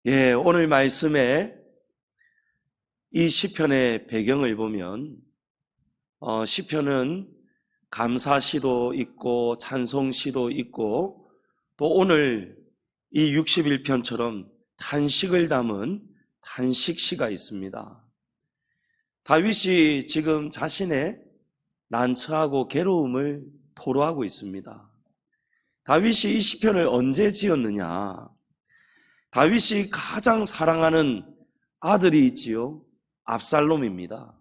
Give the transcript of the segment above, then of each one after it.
오늘 말씀에 이 시편의 배경을 보면 시편은 감사시도 있고 찬송시도 있고 또 오늘 이 61편처럼 탄식을 담은 탄식시가 있습니다. 다윗이 지금 자신의 난처하고 괴로움을 토로하고 있습니다. 다윗이 이 시편을 언제 지었느냐? 다윗이 가장 사랑하는 아들이 있지요. 압살롬입니다.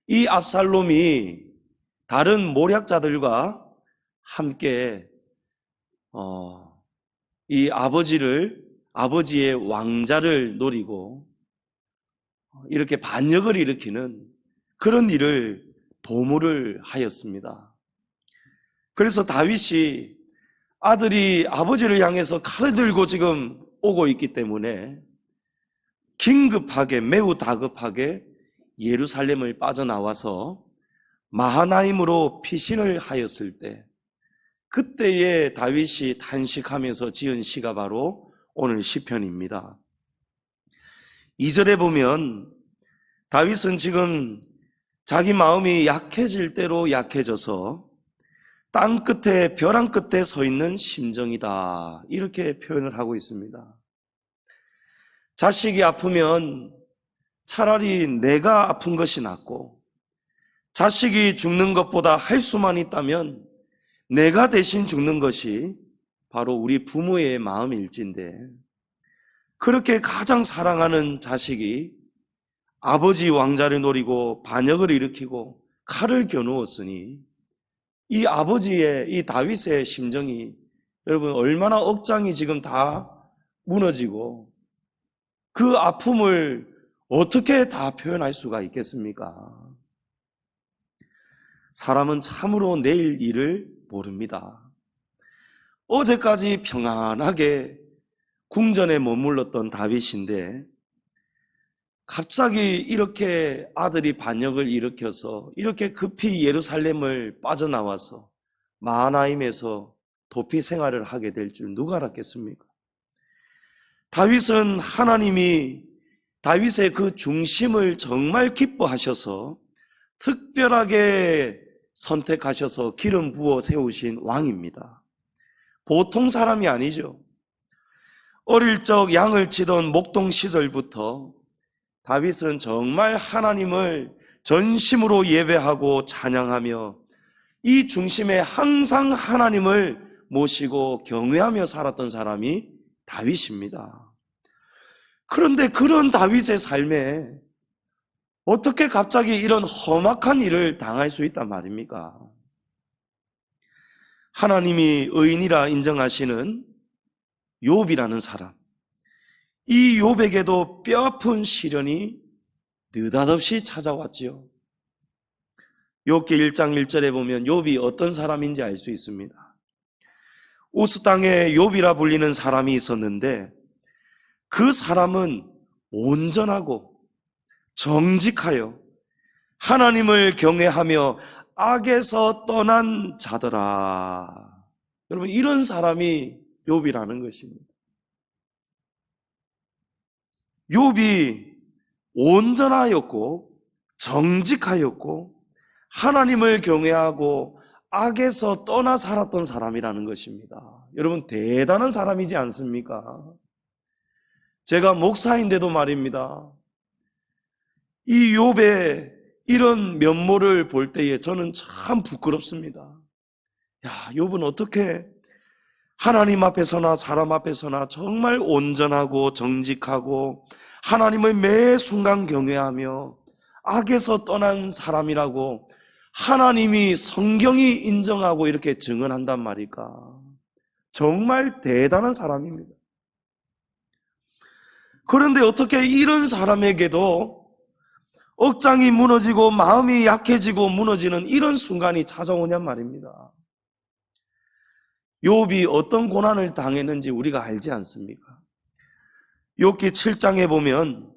이 압살롬이 다른 모략자들과 함께 이 아버지의 왕자를 노리고 이렇게 반역을 일으키는 그런 일을 도모를 하였습니다. 그래서 다윗이 아들이 아버지를 향해서 칼을 들고 지금 오고 있기 때문에 긴급하게, 매우 다급하게 예루살렘을 빠져나와서 마하나임으로 피신을 하였을 때, 그때에 다윗이 탄식하면서 지은 시가 바로 오늘 시편입니다. 2절에 보면 다윗은 지금 자기 마음이 약해질 대로 약해져서 땅 끝에, 벼랑 끝에 서 있는 심정이다, 이렇게 표현을 하고 있습니다. 자식이 아프면 차라리 내가 아픈 것이 낫고, 자식이 죽는 것보다 할 수만 있다면 내가 대신 죽는 것이 바로 우리 부모의 마음일진데, 그렇게 가장 사랑하는 자식이 아버지 왕자를 노리고 반역을 일으키고 칼을 겨누었으니 이 아버지의, 이 다윗의 심정이 여러분 얼마나 억장이 지금 다 무너지고 그 아픔을 어떻게 다 표현할 수가 있겠습니까? 사람은 참으로 내일 일을 모릅니다. 어제까지 평안하게 궁전에 머물렀던 다윗인데 갑자기 이렇게 아들이 반역을 일으켜서 이렇게 급히 예루살렘을 빠져나와서 마하나임에서 도피 생활을 하게 될 줄 누가 알았겠습니까? 다윗은 하나님이 다윗의 그 중심을 정말 기뻐하셔서 특별하게 선택하셔서 기름 부어 세우신 왕입니다. 보통 사람이 아니죠. 어릴 적 양을 치던 목동 시절부터 다윗은 정말 하나님을 전심으로 예배하고 찬양하며 이 중심에 항상 하나님을 모시고 경외하며 살았던 사람이 다윗입니다. 그런데 그런 다윗의 삶에 어떻게 갑자기 이런 험악한 일을 당할 수 있단 말입니까? 하나님이 의인이라 인정하시는 욥이라는 사람, 이 욥에게도 뼈아픈 시련이 느닷없이 찾아왔지요. 욥기 1장 1절에 보면 욥이 어떤 사람인지 알 수 있습니다. 우스 땅에 욥이라 불리는 사람이 있었는데 그 사람은 온전하고 정직하여 하나님을 경외하며 악에서 떠난 자더라. 여러분, 이런 사람이 욥이라는 것입니다. 욥이 온전하였고 정직하였고 하나님을 경외하고 악에서 떠나 살았던 사람이라는 것입니다. 여러분, 대단한 사람이지 않습니까? 제가 목사인데도 말입니다, 이 욥의 이런 면모를 볼 때에 저는 참 부끄럽습니다. 야, 욥은 어떻게 하나님 앞에서나 사람 앞에서나 정말 온전하고 정직하고 하나님을 매 순간 경외하며 악에서 떠난 사람이라고 하나님이, 성경이 인정하고 이렇게 증언한단 말일까? 정말 대단한 사람입니다. 그런데 어떻게 이런 사람에게도 억장이 무너지고 마음이 약해지고 무너지는 이런 순간이 찾아오냔 말입니다. 욥이 어떤 고난을 당했는지 우리가 알지 않습니까? 욥기 7장에 보면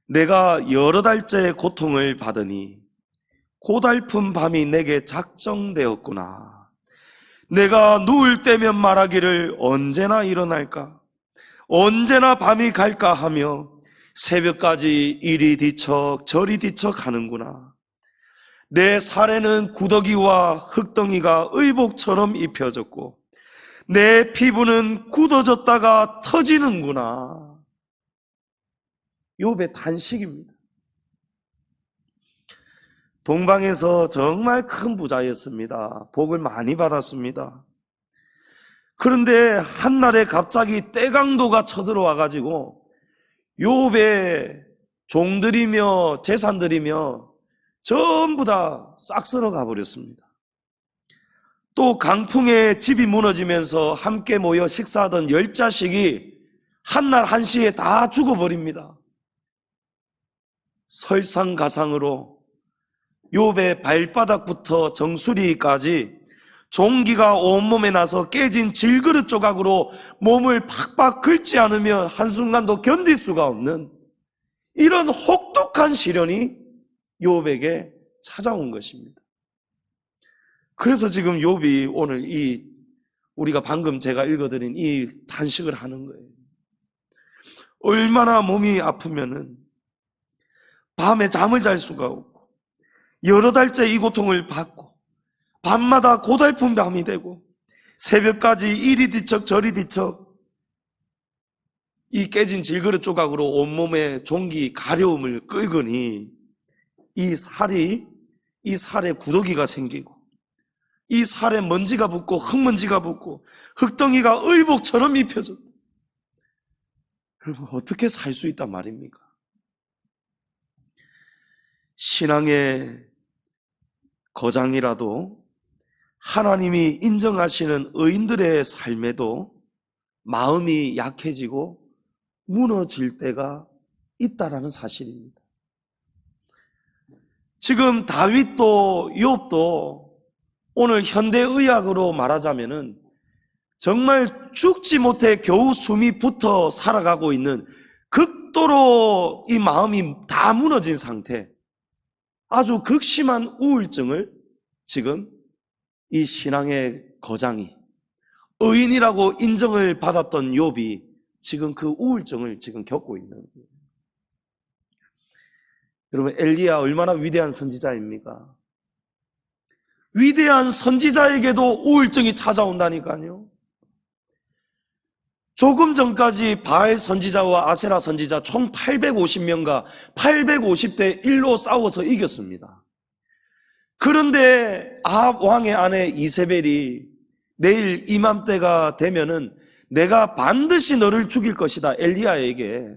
내가 여러 달째 고통을 받으니 고달픈 밤이 내게 작정되었구나. 내가 누울 때면 말하기를 언제나 일어날까? 언제나 밤이 갈까 하며 새벽까지 이리 뒤척 저리 뒤척 하는구나. 내 살에는 구더기와 흙덩이가 의복처럼 입혀졌고 내 피부는 굳어졌다가 터지는구나. 욥의 탄식입니다. 동방에서 정말 큰 부자였습니다. 복을 많이 받았습니다. 그런데 한날에 갑자기 떼강도가 쳐들어와 가지고 욥의 종들이며 재산들이며 전부 다 싹 쓸어가 버렸습니다. 또 강풍에 집이 무너지면서 함께 모여 식사하던 10자식이 한날 한시에 다 죽어버립니다. 설상가상으로 욥의 발바닥부터 정수리까지 종기가 온몸에 나서 깨진 질그릇 조각으로 몸을 팍팍 긁지 않으면 한순간도 견딜 수가 없는 이런 혹독한 시련이 욥에게 찾아온 것입니다. 그래서 지금 욥이 오늘 우리가 방금 제가 읽어드린 이 탄식을 하는 거예요. 얼마나 몸이 아프면은 밤에 잠을 잘 수가 없고 여러 달째 이 고통을 받고 밤마다 고달픈 밤이 되고 새벽까지 이리 뒤척 저리 뒤척 이 깨진 질그릇 조각으로 온몸에 종기 가려움을 끌거니 이 살에 구더기가 생기고 이 살에 먼지가 붙고 흙먼지가 붙고 흙덩이가 의복처럼 입혀졌다. 여러분 어떻게 살 수 있단 말입니까? 신앙의 거장이라도 하나님이 인정하시는 의인들의 삶에도 마음이 약해지고 무너질 때가 있다라는 사실입니다. 지금 다윗도 욥도 오늘 현대의학으로 말하자면은 정말 죽지 못해 겨우 숨이 붙어 살아가고 있는 극도로 이 마음이 다 무너진 상태, 아주 극심한 우울증을 지금 이 신앙의 거장이 의인이라고 인정을 받았던 욥이 지금 그 우울증을 지금 겪고 있는 거예요. 여러분 엘리야 얼마나 위대한 선지자입니까? 위대한 선지자에게도 우울증이 찾아온다니까요. 조금 전까지 바알 선지자와 아세라 선지자 총 850명과 850대 1로 싸워서 이겼습니다. 그런데 아합 왕의 아내 이세벨이 내일 이맘때가 되면은 내가 반드시 너를 죽일 것이다. 엘리야에게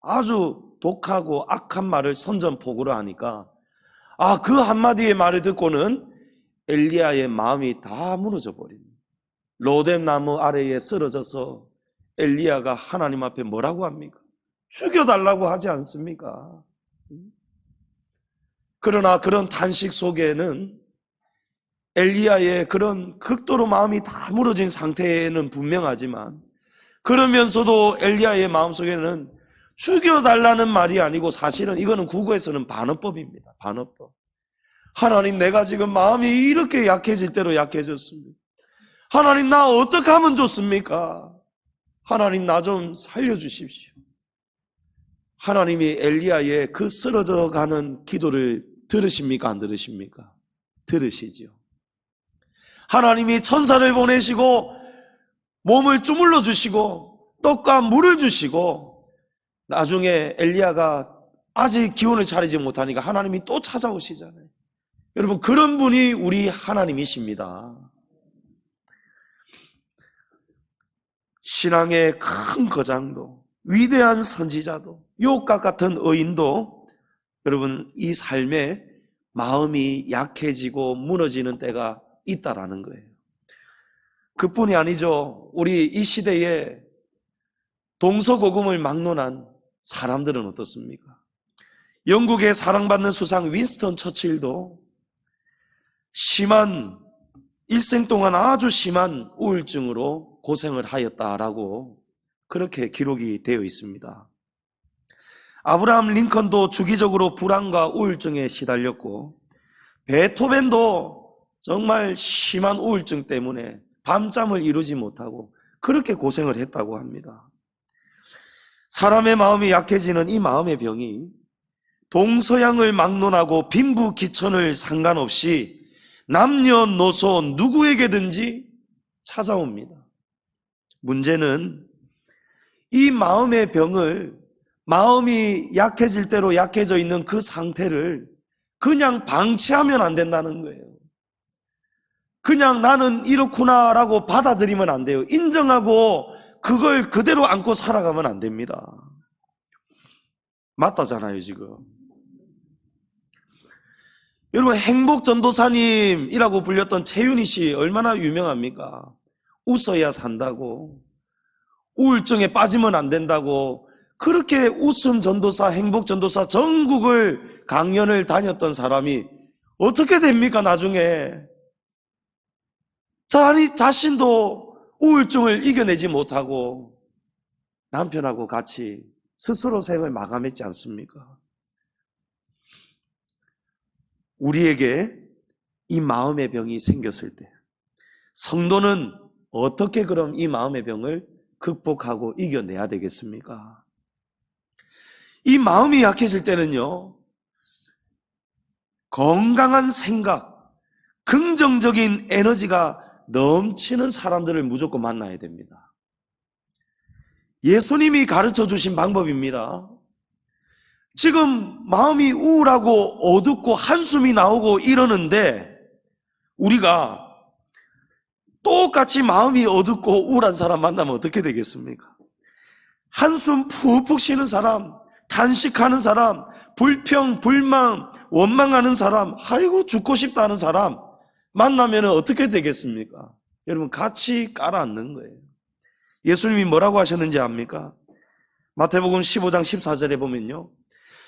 아주 독하고 악한 말을 선전포고로 하니까 그 한마디의 말을 듣고는 엘리야의 마음이 다 무너져 버립니다. 로뎀 나무 아래에 쓰러져서 엘리야가 하나님 앞에 뭐라고 합니까? 죽여달라고 하지 않습니까? 그러나 그런 탄식 속에는 엘리야의 그런 극도로 마음이 다 무너진 상태는 분명하지만 그러면서도 엘리야의 마음속에는 죽여달라는 말이 아니고 사실은 이거는 국어에서는 반어법입니다. 반어법. 하나님 내가 지금 마음이 이렇게 약해질 대로 약해졌습니다. 하나님 나 어떻게 하면 좋습니까? 하나님 나 좀 살려주십시오. 하나님이 엘리야의 그 쓰러져가는 기도를 들으십니까? 안 들으십니까? 들으시죠. 하나님이 천사를 보내시고 몸을 주물러 주시고 떡과 물을 주시고 나중에 엘리야가 아직 기운을 차리지 못하니까 하나님이 또 찾아오시잖아요. 여러분 그런 분이 우리 하나님이십니다. 신앙의 큰 거장도 위대한 선지자도 욥과 같은 의인도 여러분 이 삶에 마음이 약해지고 무너지는 때가 있다라는 거예요. 그뿐이 아니죠. 우리 이 시대에 동서고금을 막론한 사람들은 어떻습니까? 영국의 사랑받는 수상 윈스턴 처칠도 심한 일생 동안 아주 심한 우울증으로 고생을 하였다라고 그렇게 기록이 되어 있습니다. 아브라함 링컨도 주기적으로 불안과 우울증에 시달렸고 베토벤도 정말 심한 우울증 때문에 밤잠을 이루지 못하고 그렇게 고생을 했다고 합니다. 사람의 마음이 약해지는 이 마음의 병이 동서양을 막론하고 빈부귀천을 상관없이 남녀노소 누구에게든지 찾아옵니다. 문제는 이 마음의 병을, 마음이 약해질 대로 약해져 있는 그 상태를 그냥 방치하면 안 된다는 거예요. 그냥 나는 이렇구나라고 받아들이면 안 돼요. 인정하고 그걸 그대로 안고 살아가면 안 됩니다. 맞다잖아요, 지금. 여러분, 행복전도사님이라고 불렸던 최윤희 씨 얼마나 유명합니까? 웃어야 산다고, 우울증에 빠지면 안 된다고, 그렇게 웃음 전도사, 행복 전도사 전국을 강연을 다녔던 사람이 어떻게 됩니까, 나중에? 자신도 우울증을 이겨내지 못하고 남편하고 같이 스스로 생을 마감했지 않습니까? 우리에게 이 마음의 병이 생겼을 때 성도는 어떻게 그럼 이 마음의 병을 극복하고 이겨내야 되겠습니까? 이 마음이 약해질 때는요, 건강한 생각, 긍정적인 에너지가 넘치는 사람들을 무조건 만나야 됩니다. 예수님이 가르쳐 주신 방법입니다. 지금 마음이 우울하고 어둡고 한숨이 나오고 이러는데 우리가 똑같이 마음이 어둡고 우울한 사람 만나면 어떻게 되겠습니까? 한숨 푹푹 쉬는 사람, 탄식하는 사람, 불평, 불만, 원망하는 사람, 아이고 죽고 싶다 하는 사람 만나면 어떻게 되겠습니까? 여러분, 같이 깔아앉는 거예요. 예수님이 뭐라고 하셨는지 압니까? 마태복음 15장 14절에 보면요,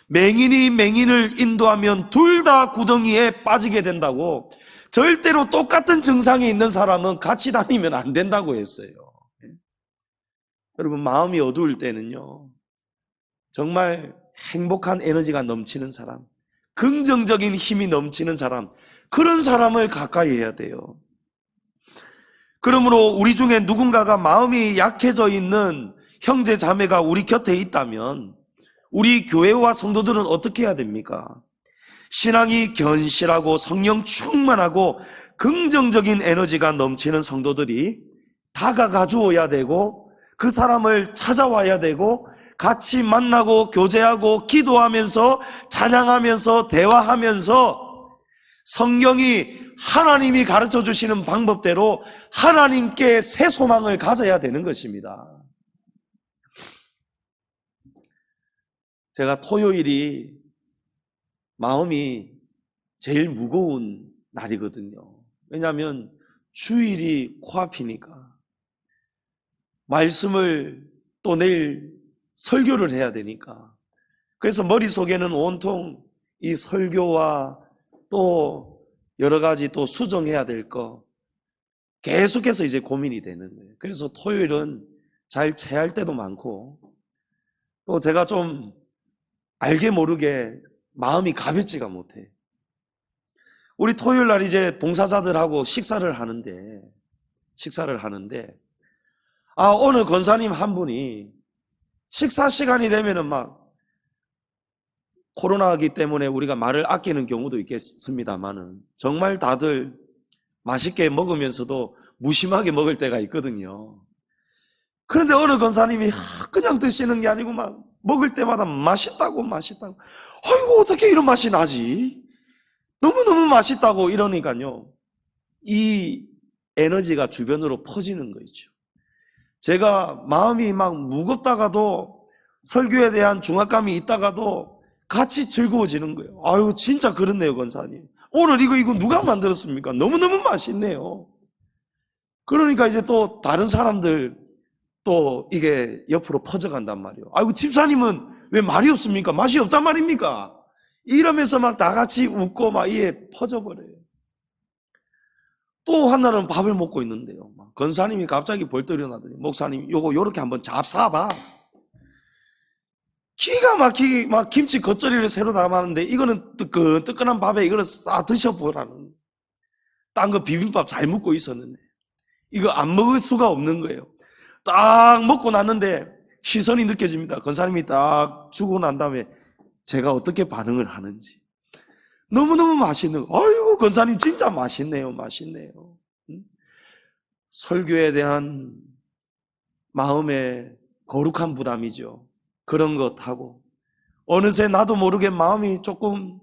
맹인이 맹인을 인도하면 둘 다 구덩이에 빠지게 된다고, 절대로 똑같은 증상이 있는 사람은 같이 다니면 안 된다고 했어요. 여러분, 마음이 어두울 때는요, 정말 행복한 에너지가 넘치는 사람, 긍정적인 힘이 넘치는 사람, 그런 사람을 가까이 해야 돼요. 그러므로 우리 중에 누군가가 마음이 약해져 있는 형제 자매가 우리 곁에 있다면 우리 교회와 성도들은 어떻게 해야 됩니까? 신앙이 견실하고 성령 충만하고 긍정적인 에너지가 넘치는 성도들이 다가가 주어야 되고, 그 사람을 찾아와야 되고, 같이 만나고 교제하고 기도하면서 찬양하면서 대화하면서 성경이, 하나님이 가르쳐 주시는 방법대로 하나님께 새 소망을 가져야 되는 것입니다. 제가 토요일이 마음이 제일 무거운 날이거든요. 왜냐하면 주일이 코앞이니까. 말씀을 또 내일 설교를 해야 되니까. 그래서 머릿속에는 온통 이 설교와 또 여러 가지 또 수정해야 될 거 계속해서 이제 고민이 되는 거예요. 그래서 토요일은 잘 체할 때도 많고, 또 제가 좀 알게 모르게 마음이 가볍지가 못해. 우리 토요일 날 이제 봉사자들하고 식사를 하는데 어느 권사님 한 분이 식사 시간이 되면은 막, 코로나이기 때문에 우리가 말을 아끼는 경우도 있겠습니다만은 정말 다들 맛있게 먹으면서도 무심하게 먹을 때가 있거든요. 그런데 어느 권사님이 그냥 드시는 게 아니고 막 먹을 때마다 맛있다고. 아이고, 어떻게 이런 맛이 나지? 너무너무 맛있다고 이러니까요, 이 에너지가 주변으로 퍼지는 거 있죠. 제가 마음이 막 무겁다가도, 설교에 대한 중압감이 있다가도 같이 즐거워지는 거예요. 아유, 진짜 그렇네요, 권사님. 오늘 이거 누가 만들었습니까? 너무너무 맛있네요. 그러니까 이제 또 다른 사람들 또 이게 옆으로 퍼져간단 말이에요. 아이고, 집사님은 왜 말이 없습니까? 맛이 없단 말입니까? 이러면서 막 다 같이 웃고 막 이에 퍼져버려요. 또 하나는 밥을 먹고 있는데요, 막 권사님이 갑자기 벌떡 일어나더니, 목사님 요렇게 한번 잡숴봐. 기가 막히게 막 김치 겉절이를 새로 담았는데, 이거는 뜨끈뜨끈한 밥에 이거를 싸 드셔보라는. 딴 거 비빔밥 잘 먹고 있었는데 이거 안 먹을 수가 없는 거예요. 딱 먹고 났는데 시선이 느껴집니다. 권사님이 딱 주고 난 다음에 제가 어떻게 반응을 하는지. 너무너무 맛있는 거. 아이고, 권사님 진짜 맛있네요. 맛있네요. 설교에 대한 마음의 거룩한 부담이죠. 그런 것하고 어느새 나도 모르게 마음이 조금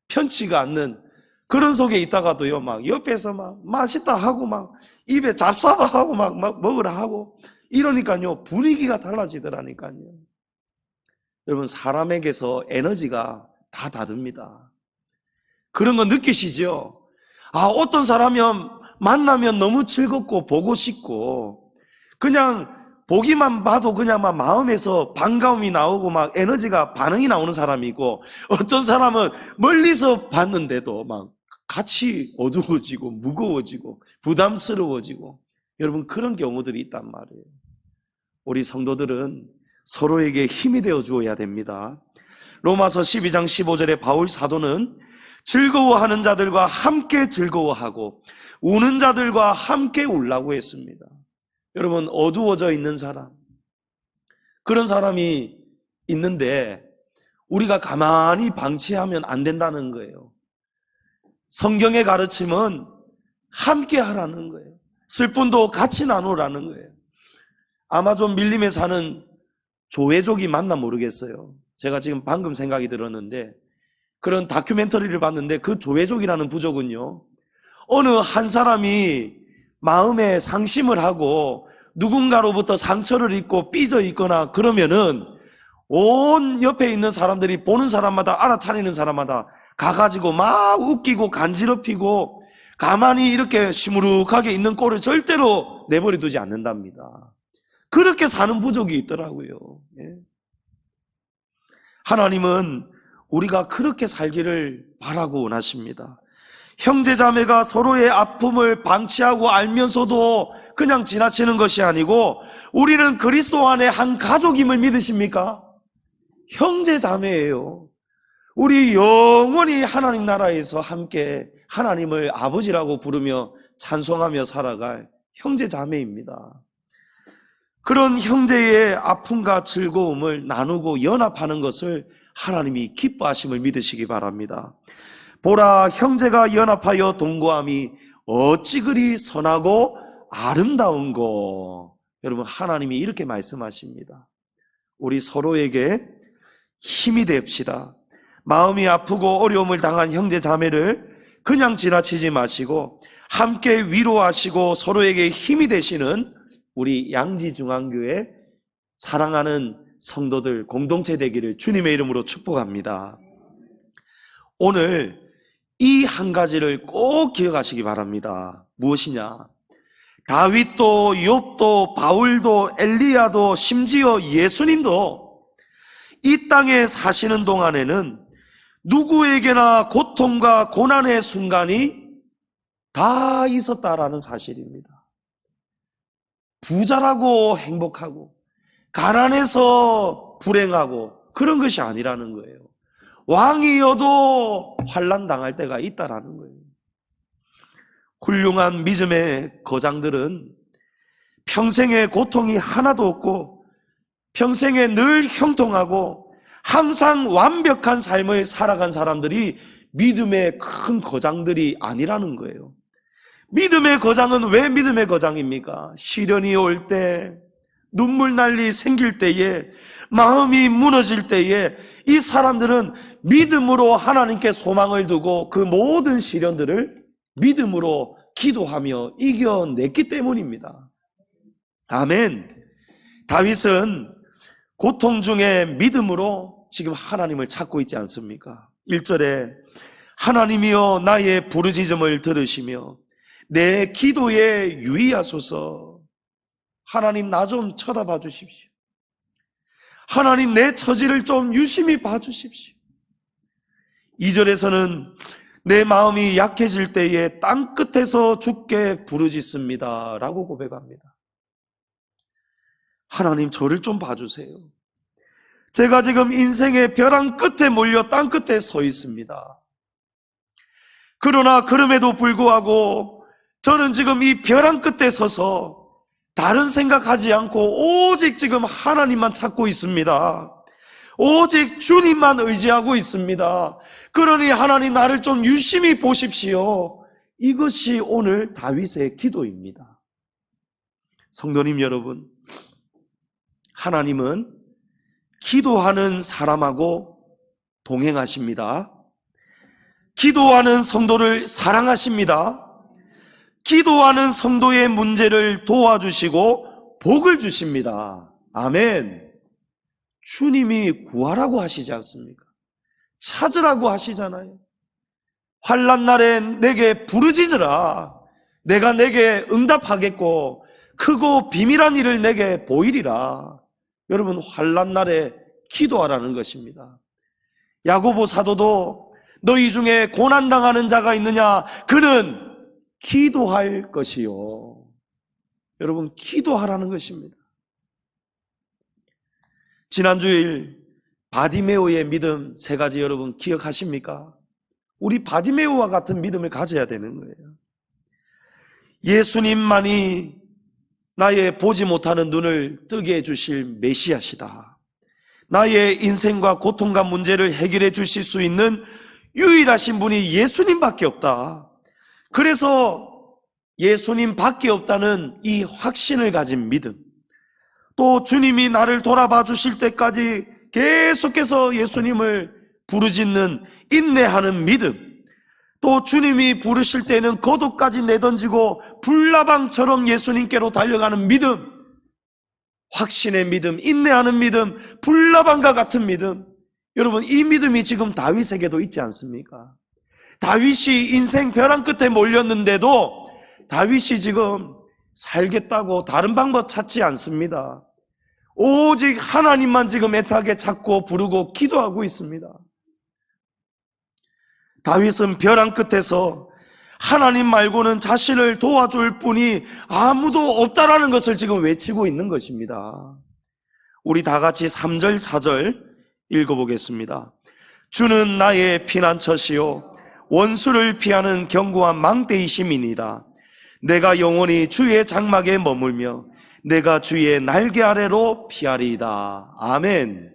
편치가 않는 그런 속에 있다가도요, 막 옆에서 막 맛있다 하고 막 입에 잡숴봐 하고 막 먹으라 하고 이러니까요, 분위기가 달라지더라니까요. 여러분, 사람에게서 에너지가 다 다릅니다. 그런 거 느끼시죠? 어떤 사람이면 만나면 너무 즐겁고 보고 싶고 그냥 보기만 봐도 그냥 막 마음에서 반가움이 나오고 막 에너지가 반응이 나오는 사람이 있고, 어떤 사람은 멀리서 봤는데도 막 같이 어두워지고 무거워지고 부담스러워지고, 여러분 그런 경우들이 있단 말이에요. 우리 성도들은 서로에게 힘이 되어 주어야 됩니다. 로마서 12장 15절에 바울 사도는 즐거워하는 자들과 함께 즐거워하고 우는 자들과 함께 울라고 했습니다. 여러분, 어두워져 있는 사람, 그런 사람이 있는데 우리가 가만히 방치하면 안 된다는 거예요. 성경의 가르침은 함께 하라는 거예요. 슬픔도 같이 나누라는 거예요. 아마존 밀림에 사는 조회족이 맞나 모르겠어요. 제가 지금 방금 생각이 들었는데, 그런 다큐멘터리를 봤는데 그 조회족이라는 부족은요, 어느 한 사람이 마음에 상심을 하고 누군가로부터 상처를 입고 삐져 있거나 그러면은 온 옆에 있는 사람들이 보는 사람마다, 알아차리는 사람마다 가가지고 막 웃기고 간지럽히고 가만히 이렇게 시무룩하게 있는 꼴을 절대로 내버려 두지 않는답니다. 그렇게 사는 부족이 있더라고요. 하나님은 우리가 그렇게 살기를 바라고 원하십니다. 형제자매가 서로의 아픔을 방치하고 알면서도 그냥 지나치는 것이 아니고, 우리는 그리스도 안에 한 가족임을 믿으십니까? 형제자매예요. 우리 영원히 하나님 나라에서 함께 하나님을 아버지라고 부르며 찬송하며 살아갈 형제자매입니다. 그런 형제의 아픔과 즐거움을 나누고 연합하는 것을 하나님이 기뻐하심을 믿으시기 바랍니다. 보라, 형제가 연합하여 동거함이 어찌 그리 선하고 아름다운고. 여러분, 하나님이 이렇게 말씀하십니다. 우리 서로에게 힘이 됩시다. 마음이 아프고 어려움을 당한 형제 자매를 그냥 지나치지 마시고 함께 위로하시고 서로에게 힘이 되시는 우리 양지중앙교회 사랑하는 성도들 공동체 되기를 주님의 이름으로 축복합니다. 오늘 이 한 가지를 꼭 기억하시기 바랍니다. 무엇이냐? 다윗도 욥도 바울도 엘리야도 심지어 예수님도 이 땅에 사시는 동안에는 누구에게나 고통과 고난의 순간이 다 있었다라는 사실입니다. 부자라고 행복하고 가난해서 불행하고 그런 것이 아니라는 거예요. 왕이어도 환난 당할 때가 있다라는 거예요. 훌륭한 믿음의 거장들은 평생에 고통이 하나도 없고 평생에 늘 형통하고 항상 완벽한 삶을 살아간 사람들이 믿음의 큰 거장들이 아니라는 거예요. 믿음의 거장은 왜 믿음의 거장입니까? 시련이 올 때, 눈물 날 일이 생길 때에, 마음이 무너질 때에 이 사람들은 믿음으로 하나님께 소망을 두고 그 모든 시련들을 믿음으로 기도하며 이겨냈기 때문입니다. 아멘. 다윗은 고통 중에 믿음으로 지금 하나님을 찾고 있지 않습니까? 1절에 하나님이여 나의 부르짖음을 들으시며 내 기도에 유의하소서. 하나님, 나 좀 쳐다봐 주십시오. 하나님, 내 처지를 좀 유심히 봐주십시오. 2절에서는 내 마음이 약해질 때에 땅끝에서 주께 부르짖습니다 라고 고백합니다. 하나님, 저를 좀 봐주세요. 제가 지금 인생의 벼랑 끝에 몰려 땅끝에 서 있습니다. 그러나 그럼에도 불구하고 저는 지금 이 벼랑 끝에 서서 다른 생각하지 않고 오직 지금 하나님만 찾고 있습니다. 오직 주님만 의지하고 있습니다. 그러니 하나님 나를 좀 유심히 보십시오. 이것이 오늘 다윗의 기도입니다. 성도님 여러분, 하나님은 기도하는 사람하고 동행하십니다. 기도하는 성도를 사랑하십니다. 기도하는 성도의 문제를 도와주시고 복을 주십니다. 아멘. 주님이 구하라고 하시지 않습니까? 찾으라고 하시잖아요. 환난 날에 내게 부르짖으라. 내가 내게 응답하겠고 크고 비밀한 일을 내게 보이리라. 여러분, 환난 날에 기도하라는 것입니다. 야고보 사도도 너희 중에 고난당하는 자가 있느냐? 그는 기도할 것이요. 여러분, 기도하라는 것입니다. 지난주일 바디메오의 믿음 3가지 여러분 기억하십니까? 우리 바디메오와 같은 믿음을 가져야 되는 거예요. 예수님만이 나의 보지 못하는 눈을 뜨게 해주실 메시아시다. 나의 인생과 고통과 문제를 해결해 주실 수 있는 유일하신 분이 예수님밖에 없다. 그래서 예수님 밖에 없다는 이 확신을 가진 믿음, 또 주님이 나를 돌아봐 주실 때까지 계속해서 예수님을 부르짖는 인내하는 믿음, 또 주님이 부르실 때는 거독까지 내던지고 불나방처럼 예수님께로 달려가는 믿음, 확신의 믿음, 인내하는 믿음, 불나방과 같은 믿음. 여러분, 이 믿음이 지금 다윗에게도 있지 않습니까? 다윗이 인생 벼랑 끝에 몰렸는데도 다윗이 지금 살겠다고 다른 방법 찾지 않습니다. 오직 하나님만 지금 애타게 찾고 부르고 기도하고 있습니다. 다윗은 벼랑 끝에서 하나님 말고는 자신을 도와줄 분이 아무도 없다라는 것을 지금 외치고 있는 것입니다. 우리 다 같이 3절 4절 읽어보겠습니다. 주는 나의 피난처시요 원수를 피하는 견고한 망대이심이니이다. 내가 영원히 주의 장막에 머물며 내가 주의 날개 아래로 피하리이다. 아멘.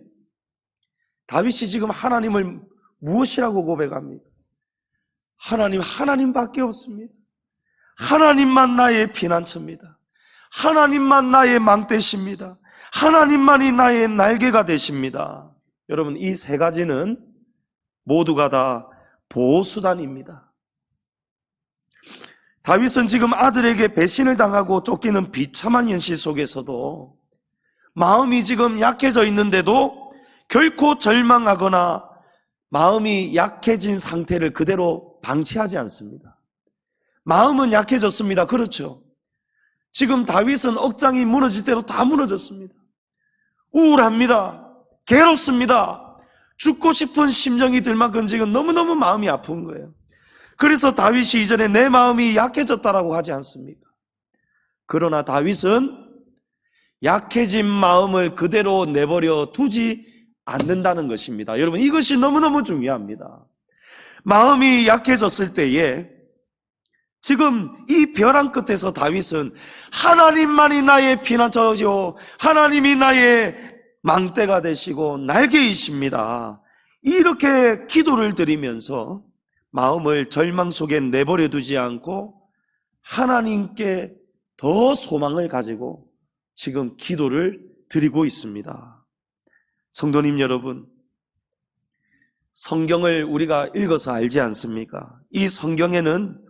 다윗이 지금 하나님을 무엇이라고 고백합니까? 하나님밖에 없습니다. 하나님만 나의 피난처입니다. 하나님만 나의 망대십니다. 하나님만이 나의 날개가 되십니다. 여러분, 이 3가지는 모두가 다 보호수단입니다. 다윗은 지금 아들에게 배신을 당하고 쫓기는 비참한 현실 속에서도 마음이 지금 약해져 있는데도 결코 절망하거나 마음이 약해진 상태를 그대로 방치하지 않습니다. 마음은 약해졌습니다. 그렇죠. 지금 다윗은 억장이 무너질 대로 다 무너졌습니다. 우울합니다. 괴롭습니다. 죽고 싶은 심정이 들 만큼 지금 너무너무 마음이 아픈 거예요. 그래서 다윗이 이전에 내 마음이 약해졌다라고 하지 않습니까? 그러나 다윗은 약해진 마음을 그대로 내버려 두지 않는다는 것입니다. 여러분, 이것이 너무너무 중요합니다. 마음이 약해졌을 때에 지금 이 벼랑 끝에서 다윗은 하나님만이 나의 피난처요 하나님이 나의 망대가 되시고 날개이십니다. 이렇게 기도를 드리면서 마음을 절망 속에 내버려 두지 않고 하나님께 더 소망을 가지고 지금 기도를 드리고 있습니다. 성도님 여러분, 성경을 우리가 읽어서 알지 않습니까? 이 성경에는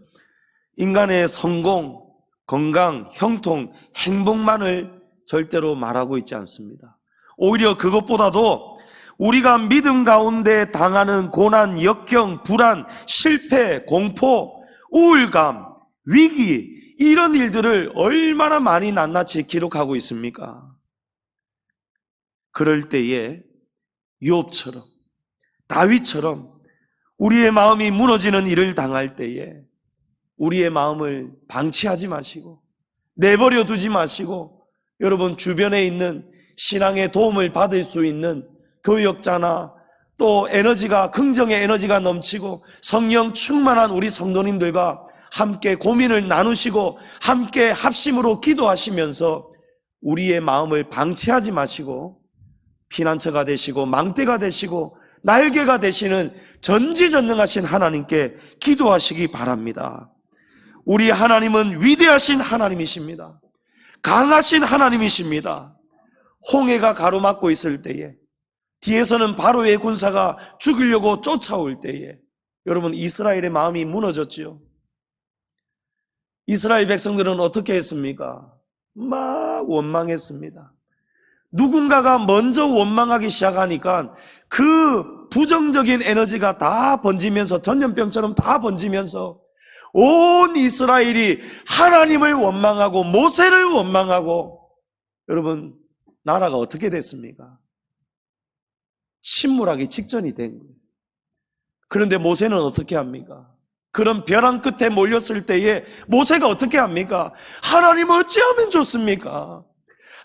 인간의 성공, 건강, 형통, 행복만을 절대로 말하고 있지 않습니다. 오히려 그것보다도 우리가 믿음 가운데 당하는 고난, 역경, 불안, 실패, 공포, 우울감, 위기, 이런 일들을 얼마나 많이 낱낱이 기록하고 있습니까? 그럴 때에 욥처럼, 다윗처럼 우리의 마음이 무너지는 일을 당할 때에 우리의 마음을 방치하지 마시고 내버려 두지 마시고 여러분 주변에 있는 신앙의 도움을 받을 수 있는 교역자나 또 에너지가 긍정의 에너지가 넘치고 성령 충만한 우리 성도님들과 함께 고민을 나누시고 함께 합심으로 기도하시면서 우리의 마음을 방치하지 마시고 피난처가 되시고 망대가 되시고 날개가 되시는 전지전능하신 하나님께 기도하시기 바랍니다. 우리 하나님은 위대하신 하나님이십니다. 강하신 하나님이십니다. 홍해가 가로막고 있을 때에, 뒤에서는 바로의 군사가 죽이려고 쫓아올 때에 여러분, 이스라엘의 마음이 무너졌지요. 이스라엘 백성들은 어떻게 했습니까? 막 원망했습니다. 누군가가 먼저 원망하기 시작하니까 그 부정적인 에너지가 다 번지면서, 전염병처럼 다 번지면서 온 이스라엘이 하나님을 원망하고 모세를 원망하고, 여러분, 나라가 어떻게 됐습니까? 침몰하기 직전이 된 거예요. 그런데 모세는 어떻게 합니까? 그런 벼랑 끝에 몰렸을 때에 모세가 어떻게 합니까? 하나님 어찌하면 좋습니까?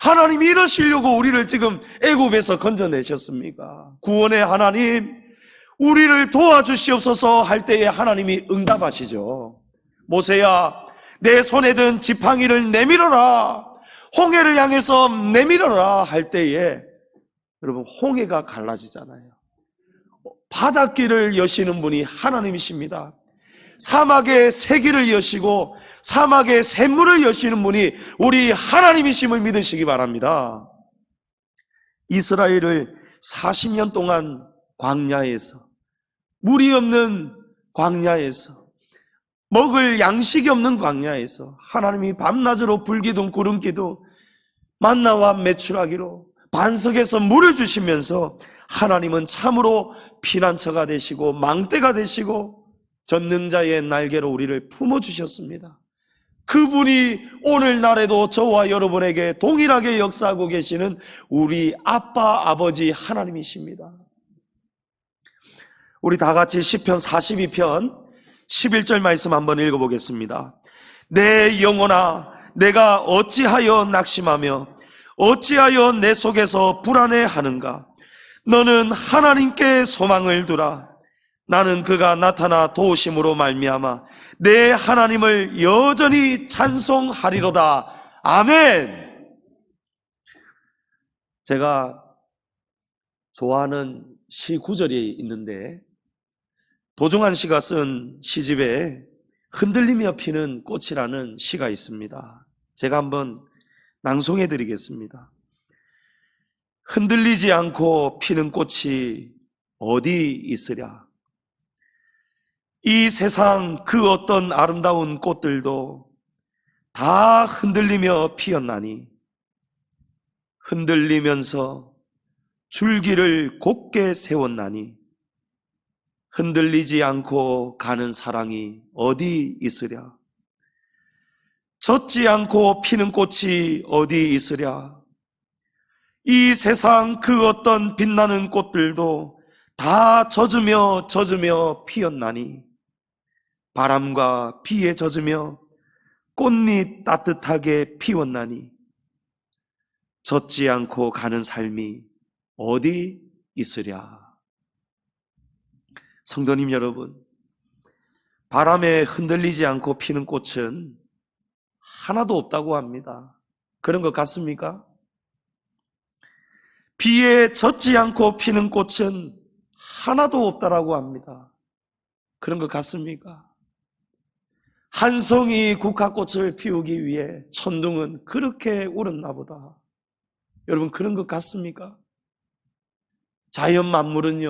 하나님이 이러시려고 우리를 지금 애굽에서 건져내셨습니까? 구원의 하나님, 우리를 도와주시옵소서 할 때에 하나님이 응답하시죠. 모세야, 내 손에 든 지팡이를 내밀어라, 홍해를 향해서 내밀어라 할 때에 여러분, 홍해가 갈라지잖아요. 바닷길을 여시는 분이 하나님이십니다. 사막의 새길을 여시고 사막의 샘물을 여시는 분이 우리 하나님이심을 믿으시기 바랍니다. 이스라엘을 40년 동안 광야에서, 물이 없는 광야에서, 먹을 양식이 없는 광야에서 하나님이 밤낮으로 불기둥 구름기둥 만나와 메추라기로 반석에서 물을 주시면서 하나님은 참으로 피난처가 되시고 망대가 되시고 전능자의 날개로 우리를 품어주셨습니다. 그분이 오늘날에도 저와 여러분에게 동일하게 역사하고 계시는 우리 아빠, 아버지 하나님이십니다. 우리 다 같이 시편 42편 11절 말씀 한번 읽어보겠습니다. 내 영혼아, 내가 어찌하여 낙심하며 어찌하여 내 속에서 불안해하는가? 너는 하나님께 소망을 두라. 나는 그가 나타나 도우심으로 말미암아 내 하나님을 여전히 찬송하리로다. 아멘. 제가 좋아하는 시 구절이 있는데, 도종환 씨가 쓴 시집에 흔들리며 피는 꽃이라는 시가 있습니다. 제가 한번 낭송해 드리겠습니다. 흔들리지 않고 피는 꽃이 어디 있으랴? 이 세상 그 어떤 아름다운 꽃들도 다 흔들리며 피었나니 흔들리면서 줄기를 곧게 세웠나니 흔들리지 않고 가는 사랑이 어디 있으랴? 젖지 않고 피는 꽃이 어디 있으랴? 이 세상 그 어떤 빛나는 꽃들도 다 젖으며 피었나니 바람과 비에 젖으며 꽃잎 따뜻하게 피웠나니 젖지 않고 가는 삶이 어디 있으랴? 성도님 여러분, 바람에 흔들리지 않고 피는 꽃은 하나도 없다고 합니다. 그런 것 같습니까? 비에 젖지 않고 피는 꽃은 하나도 없다라고 합니다. 그런 것 같습니까? 한 송이 국화꽃을 피우기 위해 천둥은 그렇게 울었나 보다. 여러분, 그런 것 같습니까? 자연 만물은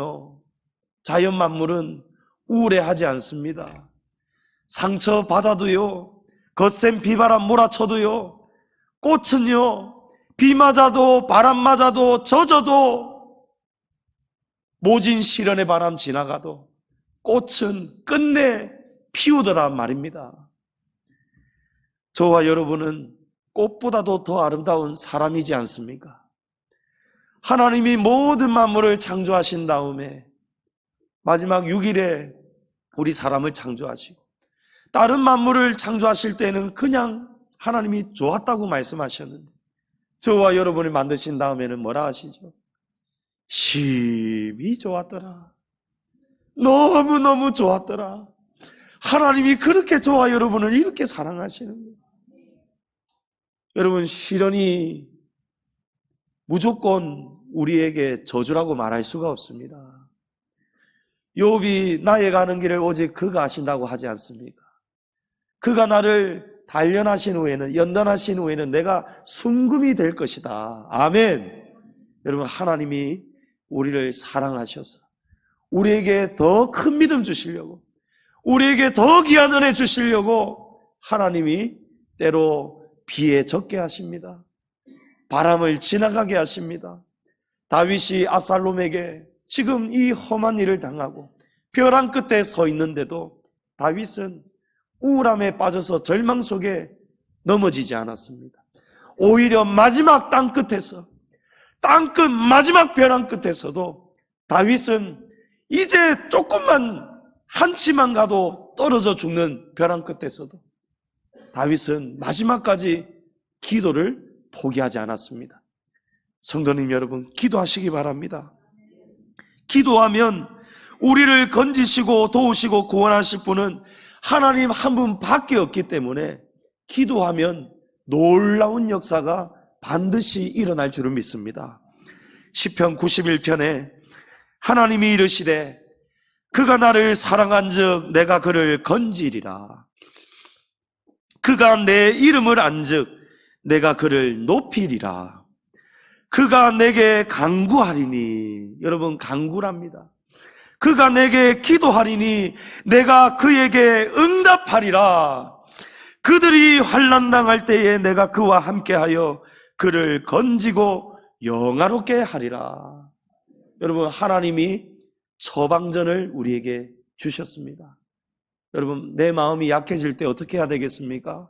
우울해하지 않습니다. 상처받아도요, 거센 비바람 몰아쳐도요, 꽃은요, 비 맞아도 바람 맞아도 젖어도 모진 시련의 바람 지나가도 꽃은 끝내 피우더라 말입니다. 저와 여러분은 꽃보다도 더 아름다운 사람이지 않습니까? 하나님이 모든 만물을 창조하신 다음에 마지막 6일에 우리 사람을 창조하시고 다른 만물을 창조하실 때는 그냥 하나님이 좋았다고 말씀하셨는데 저와 여러분을 만드신 다음에는 뭐라 하시죠? 심히 좋았더라. 너무너무 좋았더라. 하나님이 그렇게 저와 여러분을 이렇게 사랑하시는 거예요. 여러분, 시련이 무조건 우리에게 저주라고 말할 수가 없습니다. 욥이 나의 가는 길을 오직 그가 아신다고 하지 않습니까? 그가 나를 단련하신 후에는, 연단하신 후에는 내가 순금이 될 것이다. 아멘. 여러분, 하나님이 우리를 사랑하셔서 우리에게 더 큰 믿음 주시려고, 우리에게 더 귀한 은혜 주시려고 하나님이 때로 비에 젖게 하십니다. 바람을 지나가게 하십니다. 다윗이 압살롬에게 지금 이 험한 일을 당하고 벼랑 끝에 서 있는데도 다윗은 우울함에 빠져서 절망 속에 넘어지지 않았습니다. 오히려 마지막 땅끝에서, 땅끝 마지막 벼랑 끝에서도 다윗은 이제 조금만 한치만 가도 떨어져 죽는 벼랑 끝에서도 다윗은 마지막까지 기도를 포기하지 않았습니다. 성도님 여러분, 기도하시기 바랍니다. 기도하면 우리를 건지시고 도우시고 구원하실 분은 하나님 한 분 밖에 없기 때문에 기도하면 놀라운 역사가 반드시 일어날 줄을 믿습니다. 시편 91편에 하나님이 이르시되 그가 나를 사랑한즉 내가 그를 건지리라. 그가 내 이름을 안즉 내가 그를 높이리라. 그가 내게 간구하리니, 여러분 간구랍니다. 그가 내게 기도하리니 내가 그에게 응답하리라. 그들이 환난 당할 때에 내가 그와 함께하여 그를 건지고 영화롭게 하리라. 여러분, 하나님이 처방전을 우리에게 주셨습니다. 여러분, 내 마음이 약해질 때 어떻게 해야 되겠습니까?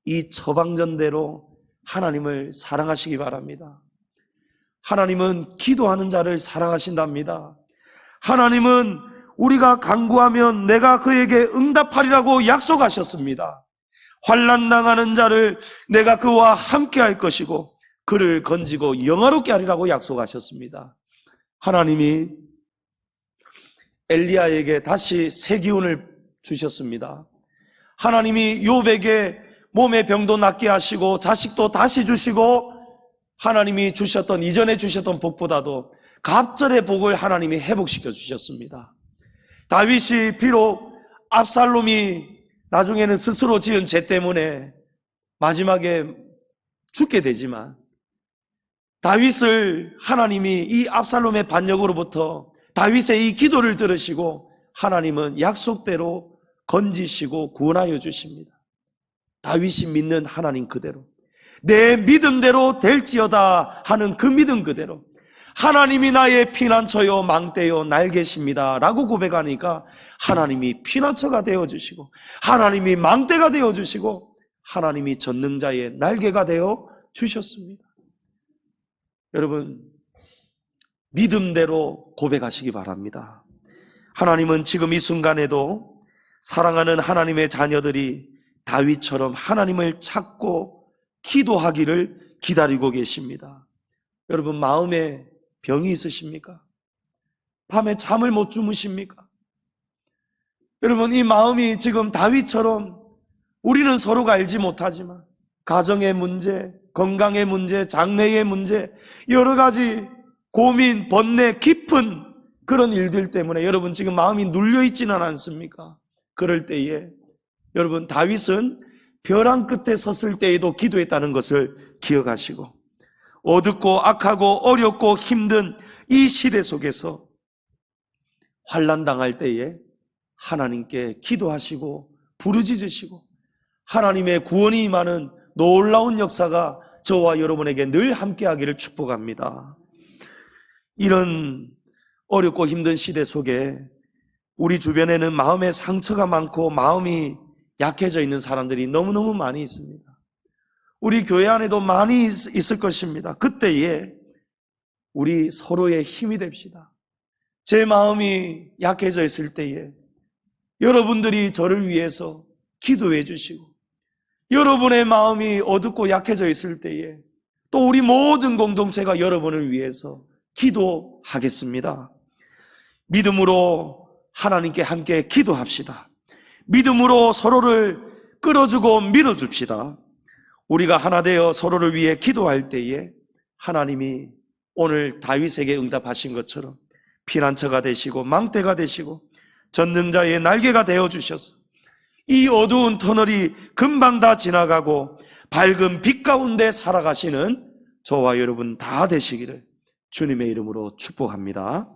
이 처방전대로 하나님을 사랑하시기 바랍니다. 하나님은 기도하는 자를 사랑하신답니다. 하나님은 우리가 간구하면 내가 그에게 응답하리라고 약속하셨습니다. 환난당하는 자를 내가 그와 함께 할 것이고 그를 건지고 영화롭게 하리라고 약속하셨습니다. 하나님이 엘리야에게 다시 새 기운을 주셨습니다. 하나님이 욥에게 몸의 병도 낫게 하시고 자식도 다시 주시고 하나님이 주셨던, 이전에 주셨던 복보다도 갑절의 복을 하나님이 회복시켜 주셨습니다. 다윗이 비록 압살롬이 나중에는 스스로 지은 죄 때문에 마지막에 죽게 되지만 다윗을 하나님이 이 압살롬의 반역으로부터 다윗의 이 기도를 들으시고 하나님은 약속대로 건지시고 구원하여 주십니다. 다윗이 믿는 하나님 그대로, 내 믿음대로 될지어다 하는 그 믿음 그대로 하나님이 나의 피난처요 망대요 날개십니다 라고 고백하니까 하나님이 피난처가 되어주시고 하나님이 망대가 되어주시고 하나님이 전능자의 날개가 되어 주셨습니다. 여러분, 믿음대로 고백하시기 바랍니다. 하나님은 지금 이 순간에도 사랑하는 하나님의 자녀들이 다윗처럼 하나님을 찾고 기도하기를 기다리고 계십니다. 여러분, 마음에 병이 있으십니까? 밤에 잠을 못 주무십니까? 여러분, 이 마음이 지금 다윗처럼 우리는 서로가 알지 못하지만 가정의 문제, 건강의 문제, 장래의 문제, 여러 가지 고민, 번뇌, 깊은 그런 일들 때문에 여러분 지금 마음이 눌려있지는 않습니까? 그럴 때에 여러분, 다윗은 벼랑 끝에 섰을 때에도 기도했다는 것을 기억하시고 어둡고 악하고 어렵고 힘든 이 시대 속에서 환난 당할 때에 하나님께 기도하시고 부르짖으시고 하나님의 구원이 임하는 놀라운 역사가 저와 여러분에게 늘 함께하기를 축복합니다. 이런 어렵고 힘든 시대 속에 우리 주변에는 마음의 상처가 많고 마음이 약해져 있는 사람들이 너무너무 많이 있습니다. 우리 교회 안에도 많이 있을 것입니다. 그때에 우리 서로의 힘이 됩시다. 제 마음이 약해져 있을 때에 여러분들이 저를 위해서 기도해 주시고 여러분의 마음이 어둡고 약해져 있을 때에 또 우리 모든 공동체가 여러분을 위해서 기도하겠습니다. 믿음으로 하나님께 함께 기도합시다. 믿음으로 서로를 끌어주고 밀어줍시다. 우리가 하나 되어 서로를 위해 기도할 때에 하나님이 오늘 다윗에게 응답하신 것처럼 피난처가 되시고 망대가 되시고 전능자의 날개가 되어주셔서 이 어두운 터널이 금방 다 지나가고 밝은 빛 가운데 살아가시는 저와 여러분 다 되시기를 주님의 이름으로 축복합니다.